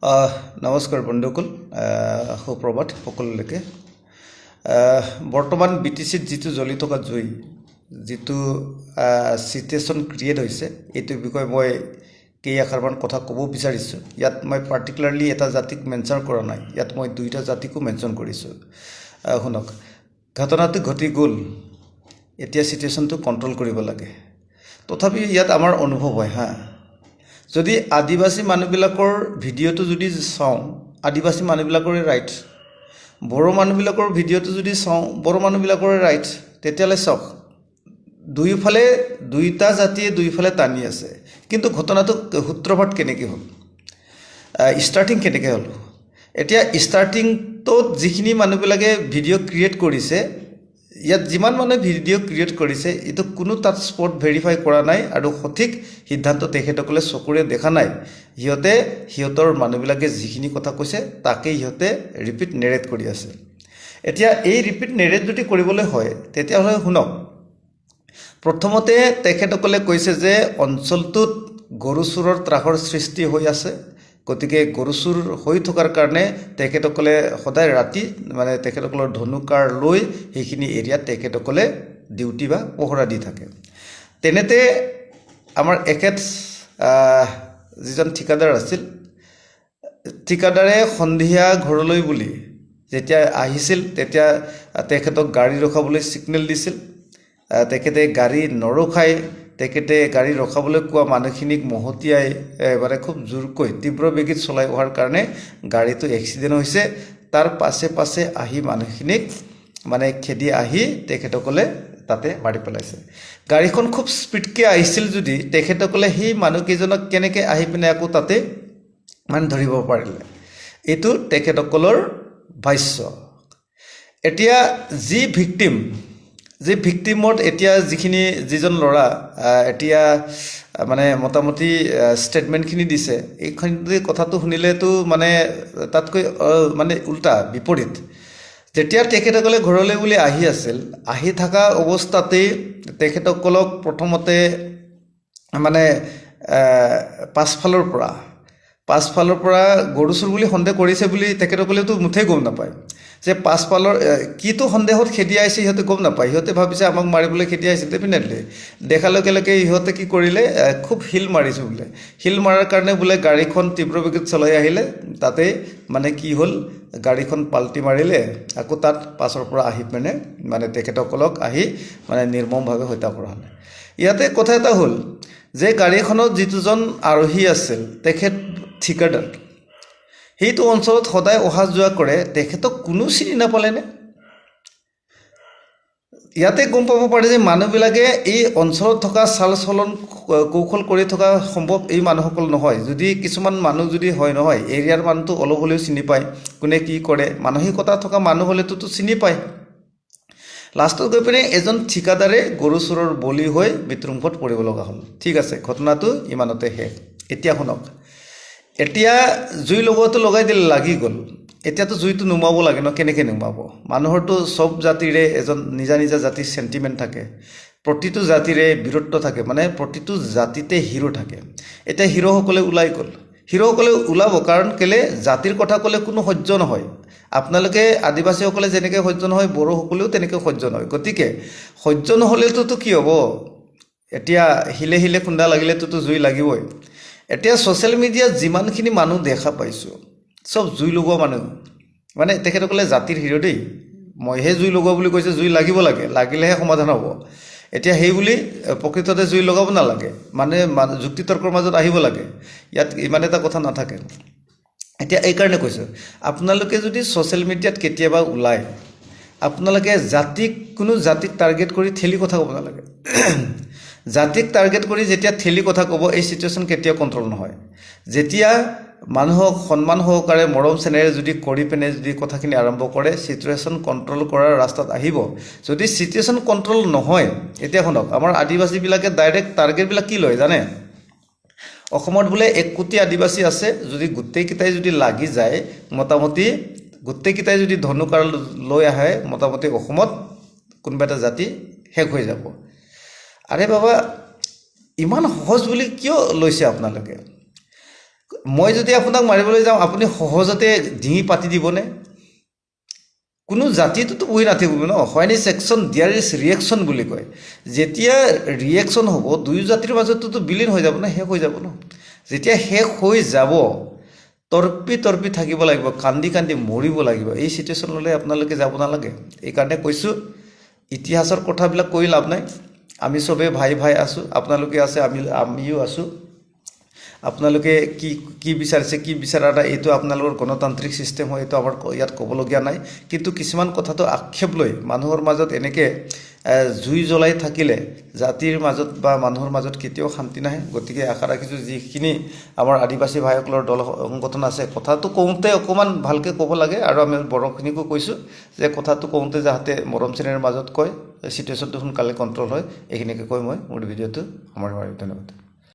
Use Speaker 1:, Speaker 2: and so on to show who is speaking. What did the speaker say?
Speaker 1: নমস্কাৰ বন্ধুসকল, সুপ্ৰভাত সকলোলৈকে। বৰ্তমান BTCত যিটো জ্বলি থকা জুই, যিটো চিটুৱেশ্যন ক্ৰিয়েট হৈছে, এইটোৰ বিষয়ে মই কেইআষাৰমান কথা ক'ব বিচাৰিছোঁ। ইয়াত মই পাৰ্টিকুলাৰলি এটা জাতিক মেনশ্যন কৰা নাই, ইয়াত মই দুইটা জাতিকো মেনশ্যন কৰিছোঁ। শুনক, ঘটনাটো ঘটি গ'ল, এতিয়া চিটুৱেশ্যনটো কণ্ট্ৰল কৰিব লাগে। তথাপি ইয়াত আমাৰ অনুভৱ হয় যদি আদিবাসী মানুহবিলাকৰ ভিডিঅ'টো যদি চাওঁ, আদিবাসী মানুহবিলাকৰে ৰাইট, বড়ো মানুহবিলাকৰ ভিডিঅ'টো যদি চাওঁ, বড়ো মানুহবিলাকৰে ৰাইট। তেতিয়াহ'লে চাওক, দুয়োফালে দুইটা জাতিয়ে দুয়োফালে টানি আছে, কিন্তু ঘটনাটো সূত্ৰপাত কেনেকৈ হ'ল, ষ্টাৰ্টিং কেনেকৈ হ'ল। এতিয়া ষ্টাৰ্টিংটোত যিখিনি মানুহবিলাকে ভিডিঅ' ক্ৰিয়েট কৰিছে, ইয়াত যিমান মানুহে ভিডিঅ' ক্ৰিয়েট কৰিছে, এইটো কোনো তাত স্পট ভেৰিফাই কৰা নাই আৰু সঠিক সিদ্ধান্ত তেখেতসকলে চকুৰে দেখা নাই। সিহঁতৰ মানুহবিলাকে যিখিনি কথা কৈছে তাকেই সিহঁতে ৰিপিট নেৰেট কৰি আছে। এতিয়া এই ৰিপিট নেৰেট যদি কৰিবলৈ হয়, তেতিয়াহ'লে শুনক, প্ৰথমতে তেখেতসকলে কৈছে যে অঞ্চলটোত গৰু চোৰৰ ত্ৰাসৰ সৃষ্টি হৈ আছে। গতিকে গৰু চোৰ হৈ থকাৰ কাৰণে তেখেতসকলে সদায় ৰাতি তেখেতসকলৰ ধনুকাৰ লৈ সেইখিনি এৰিয়াত তেখেতসকলে ডিউটি বা পহৰা দি থাকে। তেনেতে আমাৰ এখেত যিজন ঠিকাদাৰ আছিল, ঠিকাদাৰে সন্ধিয়া ঘৰলৈ বুলি যেতিয়া আহিছিল, তেতিয়া তেখেতক গাড়ী ৰখাবলৈ ছিগনেল দিছিল। তেখেতে গাড়ী নৰখাই তেখেতে গাড়ী ৰখাবলৈ কোৱা মানুহখিনিক মহতিয়াই খুব জোৰকৈ তীব্ৰ বেগীত চলাই অহাৰ কাৰণে গাড়ীটো এক্সিডেণ্ট হৈছে। তাৰ পাছে পাছে আহি মানুহখিনিক খেদি আহি তেখেতসকলে তাতে মাৰি পেলাইছে। গাড়ীখন খুব স্পীডকৈ আহিছিল যদি তেখেতসকলে সেই মানুহকেইজনক কেনেকৈ আহি পিনে আকৌ তাতে ধৰিব পাৰিলে, এইটো তেখেতসকলৰ ভাষ্য। এতিয়া যি ভিক্টিমত এতিয়া যিজন ল'ৰা এতিয়া মোটামুটি ষ্টেটমেণ্টখিনি দিছে, এইখিনি কথাটো শুনিলেতো তাতকৈ উল্টা বিপৰীত। যেতিয়া তেখেতসকলে ঘৰলৈ বুলি আহি আছিল, আহি থকা অৱস্থাতেই তেখেতসকলক প্ৰথমতে পাছফালৰ পৰা গৰু চোৰ বুলি সন্দেহ কৰিছে বুলি তেখেতসকলেতো মুঠেই গম নাপায় যে পাছফালৰ কিটো সন্দেহত খেদি আহিছে, সিহঁতে গম নাপায়। সিহঁতে ভাবিছে আমাক মাৰিবলৈ খেদি আহিছে। ডেফিনেটলি দেখাৰ লগে লগে সিহঁতে কি কৰিলে, খুব শিল মাৰিছোঁ বোলে। শিল মাৰাৰ কাৰণে বোলে গাড়ীখন তীব্ৰ বেগত চলাই আহিলে, তাতে কি হ'ল, গাড়ীখন পাল্টি মাৰিলে, আকৌ তাত পাছৰ পৰা আহি পিনে তেখেতসকলক আহি নিৰ্মমভাৱে হত্যা কৰা হ'ল। ইয়াতে কথা এটা হ'ল যে গাড়ীখনত যিজন আৰোহী আছিল, তেখেত ঠিকাদাৰ, সেইটো অঞ্চলত সদায় অহা যোৱা কৰে, তেখেতক কোনো চিনি নাপালেনে? ইয়াতে গম পাব পাৰে যে মানুহবিলাকে এই অঞ্চলত থকা চাল চলন কৌশল কৰি থকা সম্ভৱ এই মানুহসকল নহয়। যদি কিছুমান মানুহ যদি হয় নহয়, এৰিয়াৰ মানুহটো অলপ হ'লেও চিনি পায়, কোনে কি কৰে, মানসিকতা থকা মানুহ হ'লেতো চিনি পায়। লাষ্টত গৈ পিনে এজন ঠিকাদাৰে গৰু চোৰৰ বলি হৈ মৃত্যুমুখত পৰিব লগা হ'ল। ঠিক আছে, ঘটনাটো ইমানতে শেষ। এতিয়া শুনক, এতিয়া জুই লগোৱাটো লগাই দিলে, লাগি গ'ল। এতিয়াতো জুইটো নুমাব লাগে ন, কেনেকৈ নুমাব? মানুহৰতো চব জাতিৰে এজন নিজা নিজা জাতিৰ চেণ্টিমেণ্ট থাকে, প্ৰতিটো জাতিৰে বীৰত্ব থাকে, প্ৰতিটো জাতিতে হিৰো থাকে। এতিয়া হিৰোসকলে ওলাই গ'ল, হিৰোসকলে ওলাব, কাৰণ কেলৈ, জাতিৰ কথা ক'লে কোনো সহ্য নহয়। আপোনালোকে আদিবাসীসকলে যেনেকৈ সহ্য নহয়, বড়োসকলেও তেনেকৈ সহ্য নহয়। গতিকে সহ্য নহ'লেতো কি হ'ব? এতিয়া শিলে শিলে খুন্দা লাগিলেতো জুই লাগিবই। এতিয়া ছ'চিয়েল মিডিয়াত যিমানখিনি মানুহ দেখা পাইছোঁ, চব জুই লগোৱা মানুহ। তেখেতসকলে জাতিৰ হিৰো দেই, মইহে জুই লগোৱা বুলি কৈছে, জুই লাগিব লাগে, লাগিলেহে সমাধান হ'ব। এতিয়া সেই বুলি প্ৰকৃততে জুই লগাব নালাগে, যুক্তিতৰ্কৰ মাজত আহিব লাগে। ইয়াত ইমান এটা কথা নাথাকে। এতিয়া এইকাৰণে কৈছোঁ, আপোনালোকে যদি ছ'চিয়েল মিডিয়াত কেতিয়াবা ওলায়, আপোনালোকে কোনো জাতিক টাৰ্গেট কৰি ঠেলি কথা ক'ব নালাগে। জাতিক টাৰ্গেট কৰি যেতিয়া ঠেলি কথা ক'ব, এই চিটুৱেশ্যন কেতিয়াও কণ্ট্ৰল নহয়। যেতিয়া মানুহক সন্মান সহকাৰে মৰম চেনেৰে যদি কৰি পিনে যদি কথাখিনি আৰম্ভ কৰে, চিটুৱেশ্যন কণ্ট্ৰল কৰাৰ ৰাস্তাত আহিব। যদি চিটুৱেশ্যন কণ্ট্ৰল নহয়, এতিয়া শুনক, আমাৰ আদিবাসীবিলাকে ডাইৰেক্ট টাৰ্গেটবিলাক কি লয় জানে? অসমত বোলে 1 কোটি আদিবাসী আছে, যদি গোটেইকেইটাই যদি লাগি যায়, মোটামুটি গোটেইকেইটাই যদি ধনুকাৰ লৈ আহে, মোটামুটি অসমত কোনোবা এটা জাতি শেষ হৈ যাব। আৰে বাবা, ইমান সহজ বুলি কিয় লৈছে আপোনালোকে? মই যদি আপোনাক মাৰিবলৈ যাওঁ আপুনি সহজতে ডিঙি পাতি দিবনে? কোনো জাতিটোতো বহি নাথাকিব ন। হোৱেন ইজ একশ্যন দিয়াৰ ইজ ৰিয়েকশ্যন বুলি কয়। যেতিয়া ৰিয়েকশ্যন হ'ব দুয়ো জাতিৰ মাজততো বিলীন হৈ যাব ন, শেষ হৈ যাব ন। যেতিয়া শেষ হৈ যাব তৰ্পি থাকিব লাগিব, কান্দি কান্দি মৰিব লাগিব। এই চিটুৱেশ্যনলৈ আপোনালোকে যাব নালাগে। এইকাৰণে কৈছোঁ ইতিহাসৰ কথাবিলাক কৈ লাভ নাই। আমি চবেই ভাই ভাই আছোঁ, আপোনালোকে আছে, আমিও আছোঁ। আপোনালোকে কি বিচাৰিছে কি বিচৰা নাই এইটো আপোনালোকৰ গণতান্ত্ৰিক ছিষ্টেম হয়, এইটো আমাৰ ইয়াত ক'বলগীয়া নাই। কিন্তু কিছুমান কথাটো আক্ষেপ লৈ মানুহৰ মাজত এনেকৈ জুই জ্বলাই থাকিলে জাতিৰ মাজত বা মানুহৰ মাজত কেতিয়াও শান্তি নাহে। গতিকে আশা ৰাখিছোঁ যিখিনি আমাৰ আদিবাসী ভাইসকলৰ দল সংগঠন আছে কথাটো কওঁতে অকণমান ভালকৈ ক'ব লাগে। আৰু আমি বড়োখিনিকো কৈছোঁ যে কথাটো কওঁতে যাতে মৰম চেনেহৰ মাজত কয়, চিটুৱেশ্যনটো সোনকালে কণ্ট্ৰল হয়। এইখিনিকে কৈ মই মোৰ ভিডিঅ'টো সামৰিব পাৰিম। ধন্যবাদ।